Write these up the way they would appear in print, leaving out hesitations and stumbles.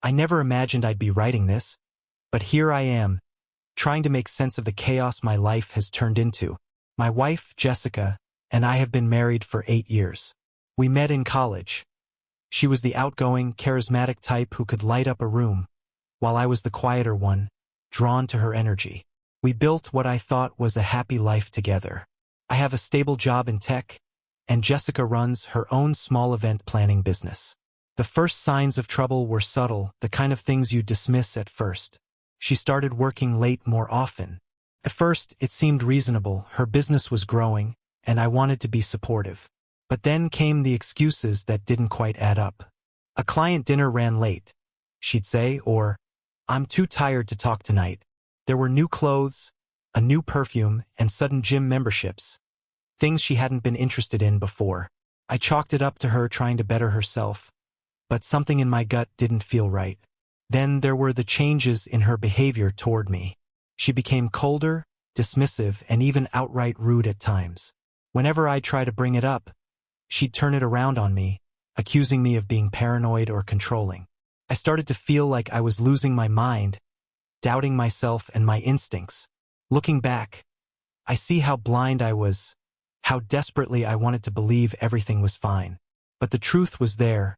I never imagined I'd be writing this, but here I am, trying to make sense of the chaos my life has turned into. My wife, Jessica, and I have been married for 8 years. We met in college. She was the outgoing, charismatic type who could light up a room, while I was the quieter one, drawn to her energy. We built what I thought was a happy life together. I have a stable job in tech, and Jessica runs her own small event planning business. The first signs of trouble were subtle, the kind of things you dismiss at first. She started working late more often. At first, it seemed reasonable. Her business was growing, and I wanted to be supportive. But then came the excuses that didn't quite add up. A client dinner ran late, she'd say, or, "I'm too tired to talk tonight." There were new clothes, a new perfume, and sudden gym memberships. Things she hadn't been interested in before. I chalked it up to her trying to better herself, but something in my gut didn't feel right. Then there were the changes in her behavior toward me. She became colder, dismissive, and even outright rude at times. Whenever I'd try to bring it up, she'd turn it around on me, accusing me of being paranoid or controlling. I started to feel like I was losing my mind, doubting myself and my instincts. Looking back, I see how blind I was, how desperately I wanted to believe everything was fine. But the truth was there,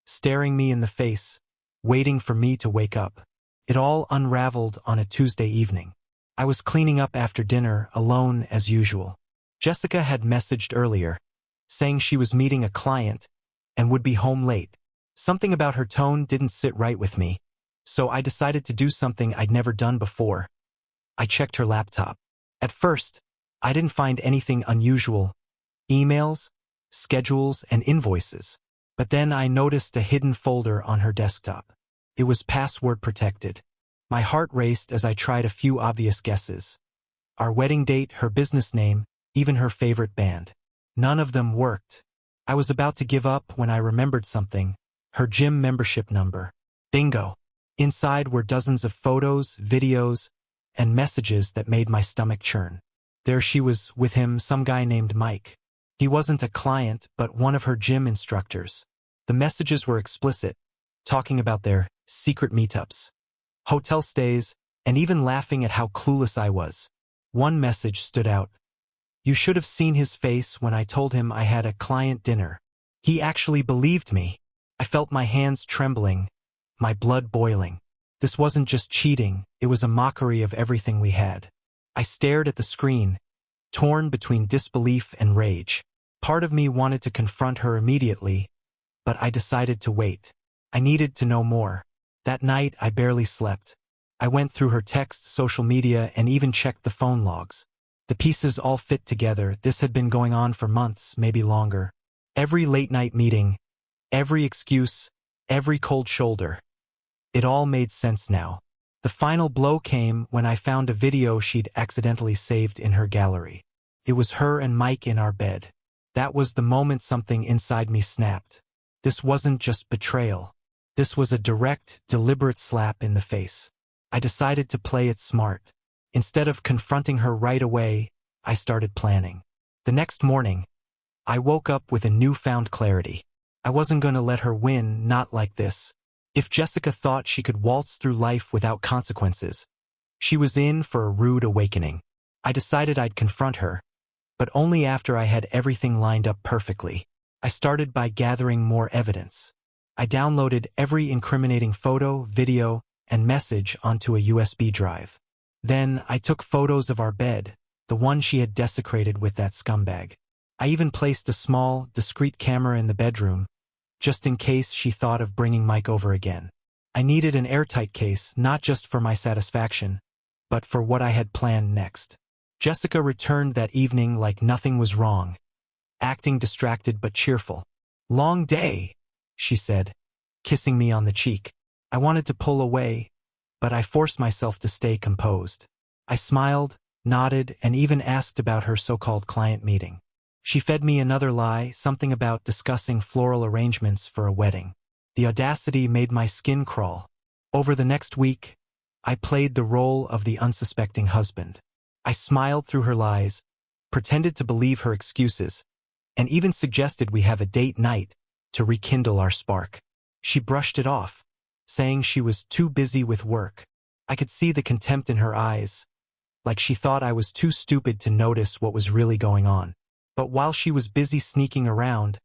staring me in the face, waiting for me to wake up. It all unraveled on a Tuesday evening. I was cleaning up after dinner, alone as usual. Jessica had messaged earlier, saying she was meeting a client and would be home late. Something about her tone didn't sit right with me, so I decided to do something I'd never done before. I checked her laptop. At first, I didn't find anything unusual. Emails, schedules, and invoices. But then I noticed a hidden folder on her desktop. It was password protected. My heart raced as I tried a few obvious guesses. Our wedding date, her business name, even her favorite band. None of them worked. I was about to give up when I remembered something, her gym membership number. Bingo! Inside were dozens of photos, videos, and messages that made my stomach churn. There she was with him, some guy named Mike. He wasn't a client, but one of her gym instructors. The messages were explicit, talking about their secret meetups, hotel stays, and even laughing at how clueless I was. One message stood out. "You should have seen his face when I told him I had a client dinner. He actually believed me." I felt my hands trembling, my blood boiling. This wasn't just cheating, it was a mockery of everything we had. I stared at the screen, torn between disbelief and rage. Part of me wanted to confront her immediately, but I decided to wait. I needed to know more. That night, I barely slept. I went through her texts, social media, and even checked the phone logs. The pieces all fit together. This had been going on for months, maybe longer. Every late-night meeting, every excuse, every cold shoulder. It all made sense now. The final blow came when I found a video she'd accidentally saved in her gallery. It was her and Mike in our bed. That was the moment something inside me snapped. This wasn't just betrayal. This was a direct, deliberate slap in the face. I decided to play it smart. Instead of confronting her right away, I started planning. The next morning, I woke up with a newfound clarity. I wasn't going to let her win, not like this. If Jessica thought she could waltz through life without consequences, she was in for a rude awakening. I decided I'd confront her, but only after I had everything lined up perfectly. I started by gathering more evidence. I downloaded every incriminating photo, video, and message onto a USB drive. Then I took photos of our bed, the one she had desecrated with that scumbag. I even placed a small, discreet camera in the bedroom, just in case she thought of bringing Mike over again. I needed an airtight case, not just for my satisfaction, but for what I had planned next. Jessica returned that evening like nothing was wrong, acting distracted but cheerful. "Long day," she said, kissing me on the cheek. I wanted to pull away, but I forced myself to stay composed. I smiled, nodded, and even asked about her so-called client meeting. She fed me another lie, something about discussing floral arrangements for a wedding. The audacity made my skin crawl. Over the next week, I played the role of the unsuspecting husband. I smiled through her lies, pretended to believe her excuses, and even suggested we have a date night to rekindle our spark. She brushed it off, saying she was too busy with work. I could see the contempt in her eyes, like she thought I was too stupid to notice what was really going on. But while she was busy sneaking around,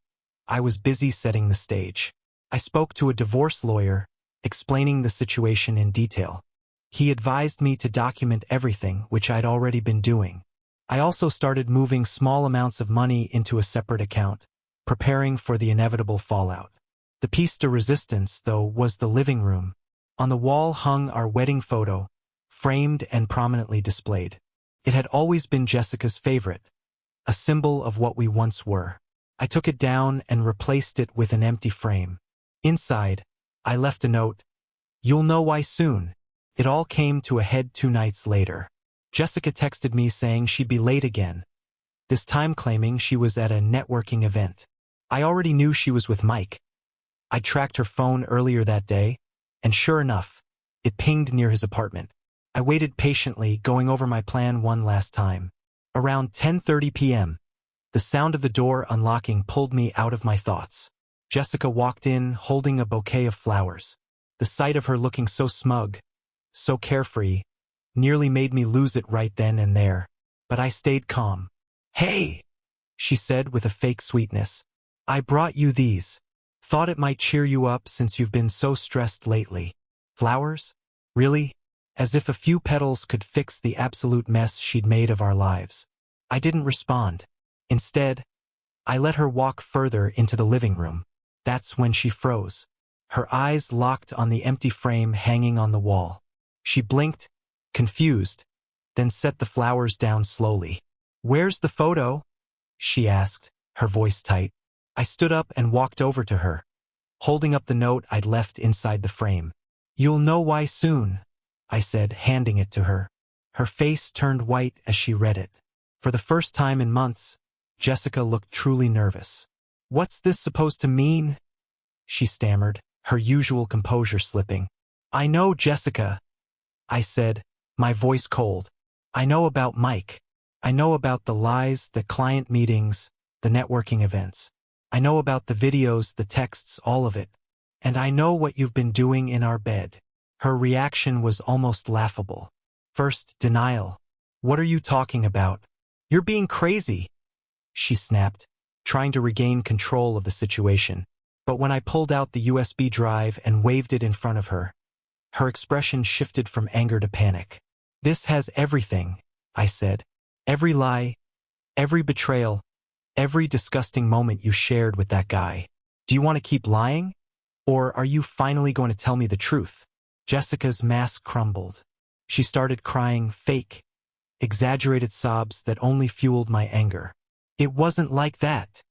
I was busy setting the stage. I spoke to a divorce lawyer, explaining the situation in detail. He advised me to document everything, which I'd already been doing. I also started moving small amounts of money into a separate account, preparing for the inevitable fallout. The piece de resistance, though, was the living room. On the wall hung our wedding photo, framed and prominently displayed. It had always been Jessica's favorite, a symbol of what we once were. I took it down and replaced it with an empty frame. Inside, I left a note, "You'll know why soon." It all came to a head 2 nights later. Jessica texted me saying she'd be late again, this time claiming she was at a networking event. I already knew she was with Mike. I tracked her phone earlier that day, and sure enough, it pinged near his apartment. I waited patiently, going over my plan one last time. Around 10:30 p.m., the sound of the door unlocking pulled me out of my thoughts. Jessica walked in, holding a bouquet of flowers. The sight of her looking so smug, so carefree, nearly made me lose it right then and there. But I stayed calm. "Hey," she said with a fake sweetness. "I brought you these. Thought it might cheer you up since you've been so stressed lately." Flowers? Really? As if a few petals could fix the absolute mess she'd made of our lives. I didn't respond. Instead, I let her walk further into the living room. That's when she froze. Her eyes locked on the empty frame hanging on the wall. She blinked, confused, then set the flowers down slowly. "Where's the photo?" she asked, her voice tight. I stood up and walked over to her, holding up the note I'd left inside the frame. "You'll know why soon," I said, handing it to her. Her face turned white as she read it. For the first time in months, Jessica looked truly nervous. "What's this supposed to mean?" she stammered, her usual composure slipping. "I know, Jessica," I said, my voice cold. "I know about Mike. I know about the lies, the client meetings, the networking events. I know about the videos, the texts, all of it. And I know what you've been doing in our bed." Her reaction was almost laughable. First, denial. "What are you talking about? You're being crazy," she snapped, trying to regain control of the situation. But when I pulled out the USB drive and waved it in front of her, her expression shifted from anger to panic. "This has everything," I said. "Every lie, every betrayal, every disgusting moment you shared with that guy. Do you want to keep lying? Or are you finally going to tell me the truth?" Jessica's mask crumbled. She started crying, fake, exaggerated sobs that only fueled my anger. "It wasn't like that,"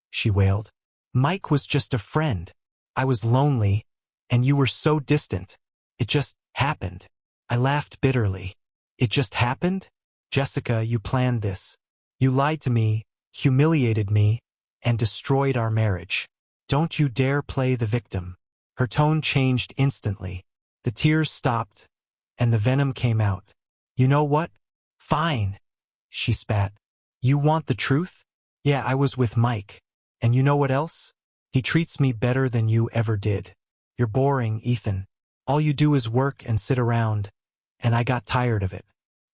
she wailed. "Mike was just a friend. I was lonely, and you were so distant. It just happened." I laughed bitterly. "It just happened? Jessica, you planned this. You lied to me, humiliated me, and destroyed our marriage. Don't you dare play the victim." Her tone changed instantly. The tears stopped, and the venom came out. "You know what? Fine," she spat. "You want the truth? Yeah, I was with Mike. And you know what else? He treats me better than you ever did. You're boring, Ethan. All you do is work and sit around, and I got tired of it.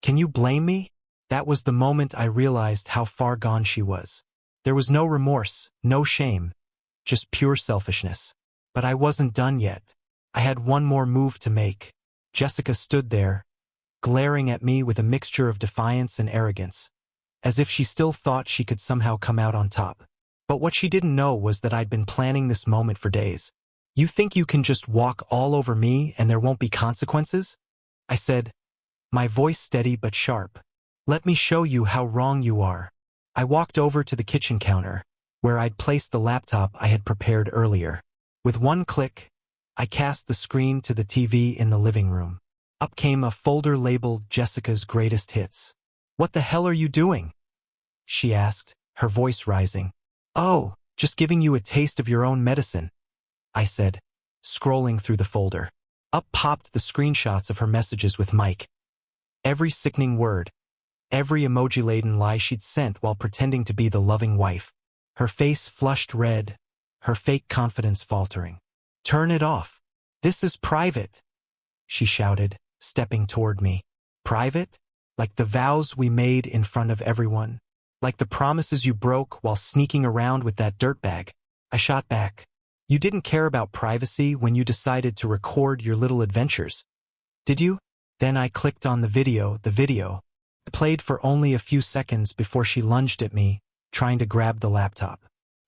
Can you blame me?" That was the moment I realized how far gone she was. There was no remorse, no shame, just pure selfishness. But I wasn't done yet. I had one more move to make. Jessica stood there, glaring at me with a mixture of defiance and arrogance, as if she still thought she could somehow come out on top. But what she didn't know was that I'd been planning this moment for days. "You think you can just walk all over me and there won't be consequences?" I said, my voice steady but sharp. "Let me show you how wrong you are." I walked over to the kitchen counter, where I'd placed the laptop I had prepared earlier. With one click, I cast the screen to the TV in the living room. Up came a folder labeled Jessica's Greatest Hits. "What the hell are you doing?" she asked, her voice rising. "Oh, just giving you a taste of your own medicine," I said, scrolling through the folder. Up popped the screenshots of her messages with Mike. Every sickening word, every emoji-laden lie she'd sent while pretending to be the loving wife. Her face flushed red, her fake confidence faltering. "Turn it off. "This is private," she shouted, stepping toward me. "Private? Like the vows we made in front of everyone? Like the promises you broke while sneaking around with that dirtbag?" I shot back. "You didn't care about privacy when you decided to record your little adventures, did you?" Then I clicked on the video. It played for only a few seconds before she lunged at me, trying to grab the laptop.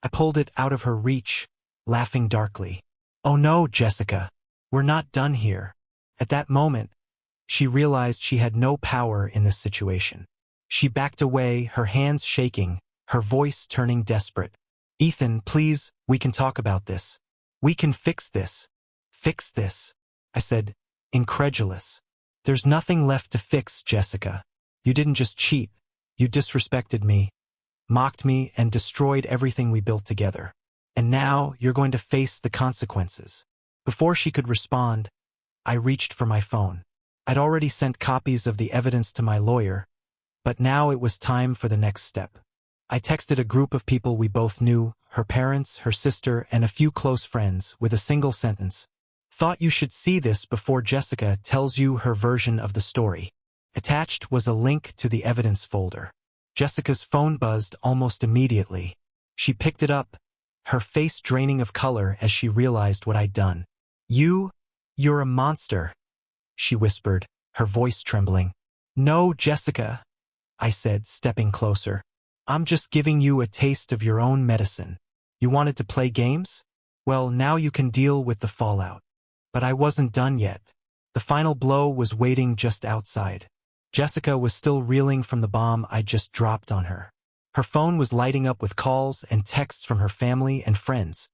I pulled it out of her reach, laughing darkly. "Oh no, Jessica, we're not done here." At that moment, she realized she had no power in this situation. She backed away, her hands shaking, her voice turning desperate. "Ethan, please, we can talk about this. We can fix this." "Fix this?" I said, incredulous. "There's nothing left to fix, Jessica. You didn't just cheat. You disrespected me, mocked me, and destroyed everything we built together. And now you're going to face the consequences." Before she could respond, I reached for my phone. I'd already sent copies of the evidence to my lawyer, but now it was time for the next step. I texted a group of people we both knew, her parents, her sister, and a few close friends, with a single sentence. "Thought you should see this before Jessica tells you her version of the story." Attached was a link to the evidence folder. Jessica's phone buzzed almost immediately. She picked it up, her face draining of color as she realized what I'd done. You're a monster," she whispered, her voice trembling. "No, Jessica," I said, stepping closer. "I'm just giving you a taste of your own medicine. You wanted to play games? Well, now you can deal with the fallout." But I wasn't done yet. The final blow was waiting just outside. Jessica was still reeling from the bomb I'd just dropped on her. Her phone was lighting up with calls and texts from her family and friends,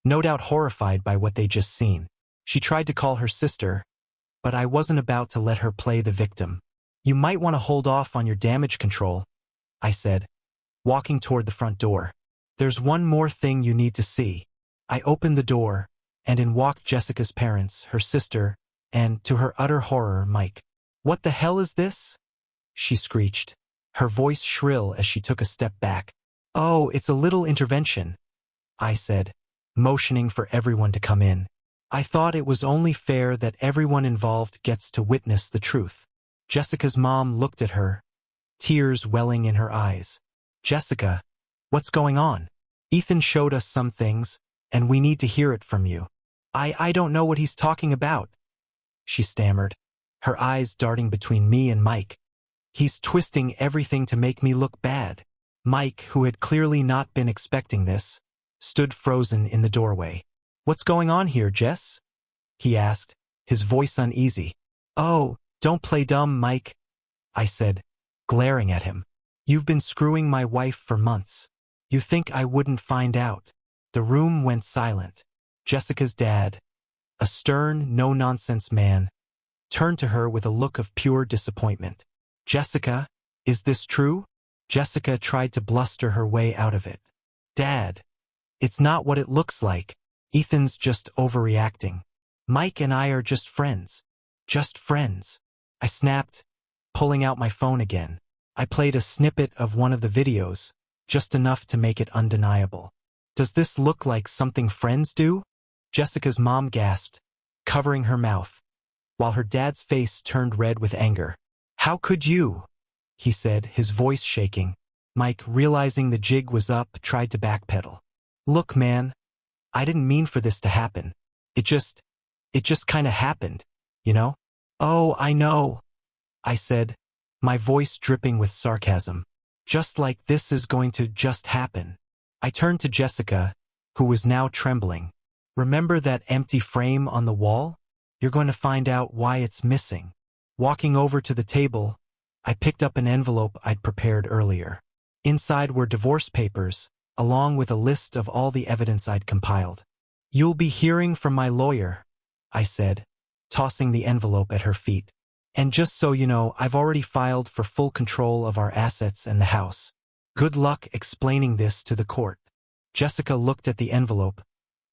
no doubt horrified by what they'd just seen. She tried to call her sister, but I wasn't about to let her play the victim. "You might want to hold off on your damage control," I said, walking toward the front door. "There's one more thing you need to see." I opened the door, and in walked Jessica's parents, her sister, and, to her utter horror, Mike. "What the hell is this?" she screeched, her voice shrill as she took a step back. "Oh, it's a little intervention," I said, motioning for everyone to come in. I thought it was only fair that everyone involved gets to witness the truth. Jessica's mom looked at her, tears welling in her eyes. "Jessica, what's going on? Ethan showed us some things, and we need to hear it from you." I don't know what he's talking about," she stammered, her eyes darting between me and Mike. "He's twisting everything to make me look bad." Mike, who had clearly not been expecting this, stood frozen in the doorway. "What's going on here, Jess?" he asked, his voice uneasy. "Oh, don't play dumb, Mike," I said, glaring at him. "You've been screwing my wife for months. You think I wouldn't find out?" The room went silent. Jessica's dad, a stern, no-nonsense man, turned to her with a look of pure disappointment. "Jessica, is this true?" Jessica tried to bluster her way out of it. "Dad, it's not what it looks like. Ethan's just overreacting. Mike and I are just friends. Just friends." I snapped, pulling out my phone again. I played a snippet of one of the videos, just enough to make it undeniable. "Does this look like something friends do?" Jessica's mom gasped, covering her mouth, while her dad's face turned red with anger. "How could you?" he said, his voice shaking. Mike, realizing the jig was up, tried to backpedal. "Look, man, I didn't mean for this to happen. It just kinda happened, you know?" "Oh, I know," I said, my voice dripping with sarcasm. "Just like this is going to just happen." I turned to Jessica, who was now trembling. "Remember that empty frame on the wall? You're going to find out why it's missing." Walking over to the table, I picked up an envelope I'd prepared earlier. Inside were divorce papers, along with a list of all the evidence I'd compiled. "You'll be hearing from my lawyer," I said, tossing the envelope at her feet. "And just so you know, I've already filed for full control of our assets and the house. Good luck explaining this to the court." Jessica looked at the envelope,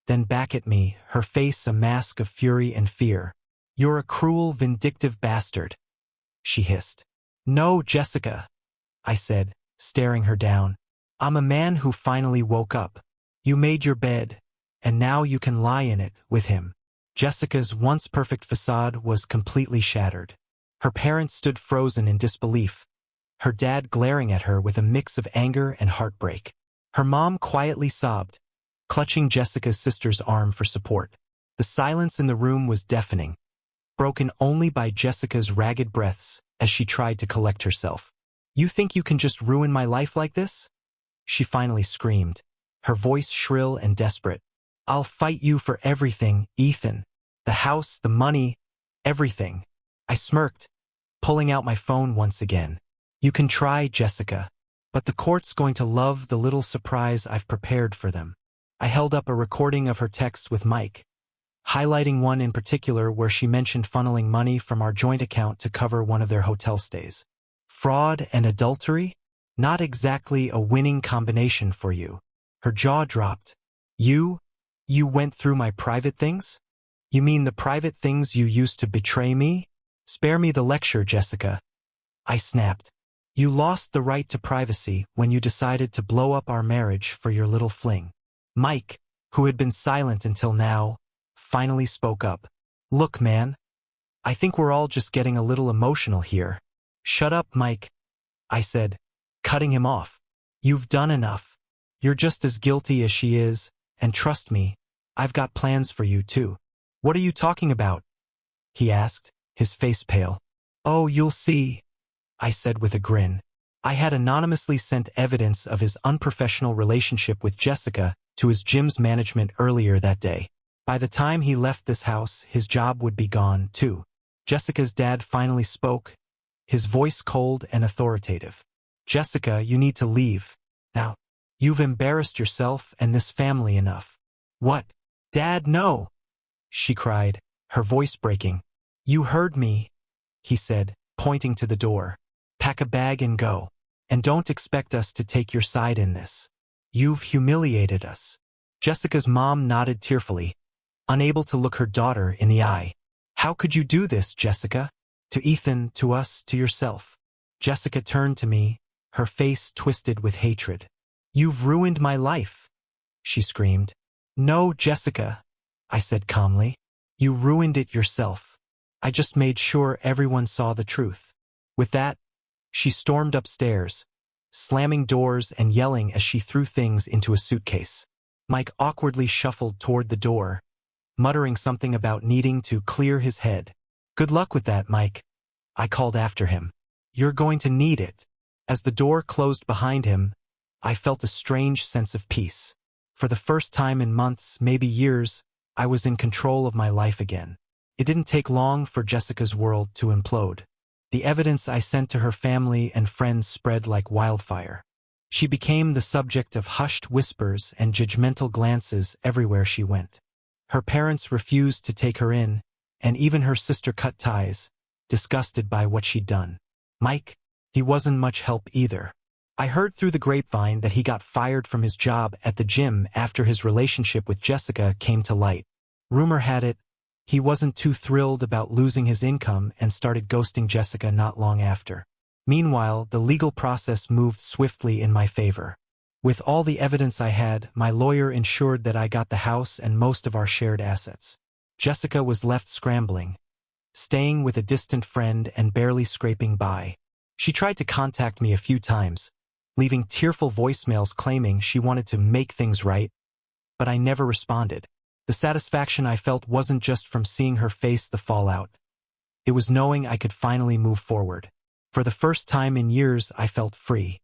then back at me, her face a mask of fury and fear. "You're a cruel, vindictive bastard," she hissed. "No, Jessica," I said, staring her down. "I'm a man who finally woke up. You made your bed, and now you can lie in it with him." Jessica's once perfect facade was completely shattered. Her parents stood frozen in disbelief, her dad glaring at her with a mix of anger and heartbreak. Her mom quietly sobbed, clutching Jessica's sister's arm for support. The silence in the room was deafening, broken only by Jessica's ragged breaths as she tried to collect herself. "You think you can just ruin my life like this?" she finally screamed, her voice shrill and desperate. "I'll fight you for everything, Ethan. The house, the money, everything." I smirked, pulling out my phone once again. "You can try, Jessica, but the court's going to love the little surprise I've prepared for them." I held up a recording of her texts with Mike, highlighting one in particular where she mentioned funneling money from our joint account to cover one of their hotel stays. "Fraud and adultery? Not exactly a winning combination for you." Her jaw dropped. You went through my private things? You mean the private things you used to betray me?" "Spare me the lecture, Jessica," I snapped. "You lost the right to privacy when you decided to blow up our marriage for your little fling." Mike, who had been silent until now, finally spoke up. "Look, man, I think we're all just getting a little emotional here." "Shut up, Mike," I said, cutting him off. "You've done enough. You're just as guilty as she is, and trust me, I've got plans for you too." "What are you talking about?" he asked, his face pale. "Oh, you'll see," I said with a grin. I had anonymously sent evidence of his unprofessional relationship with Jessica to his gym's management earlier that day. By the time he left this house, his job would be gone, too. Jessica's dad finally spoke, his voice cold and authoritative. "Jessica, you need to leave. Now, you've embarrassed yourself and this family enough." "What? Dad, no!" she cried, her voice breaking. "You heard me," he said, pointing to the door. "Pack a bag and go. And don't expect us to take your side in this. You've humiliated us." Jessica's mom nodded tearfully, unable to look her daughter in the eye. "How could you do this, Jessica? To Ethan, to us, to yourself." Jessica turned to me, her face twisted with hatred. "You've ruined my life," she screamed. "No, Jessica," I said calmly. "You ruined it yourself. I just made sure everyone saw the truth." With that, she stormed upstairs, slamming doors and yelling as she threw things into a suitcase. Mike awkwardly shuffled toward the door, muttering something about needing to clear his head. "Good luck with that, Mike," I called after him. "You're going to need it." As the door closed behind him, I felt a strange sense of peace. For the first time in months, maybe years, I was in control of my life again. It didn't take long for Jessica's world to implode. The evidence I sent to her family and friends spread like wildfire. She became the subject of hushed whispers and judgmental glances everywhere she went. Her parents refused to take her in, and even her sister cut ties, disgusted by what she'd done. Mike, he wasn't much help either. I heard through the grapevine that he got fired from his job at the gym after his relationship with Jessica came to light. Rumor had it, he wasn't too thrilled about losing his income and started ghosting Jessica not long after. Meanwhile, the legal process moved swiftly in my favor. With all the evidence I had, my lawyer ensured that I got the house and most of our shared assets. Jessica was left scrambling, staying with a distant friend and barely scraping by. She tried to contact me a few times, leaving tearful voicemails claiming she wanted to make things right, but I never responded. The satisfaction I felt wasn't just from seeing her face the fallout. It was knowing I could finally move forward. For the first time in years, I felt free.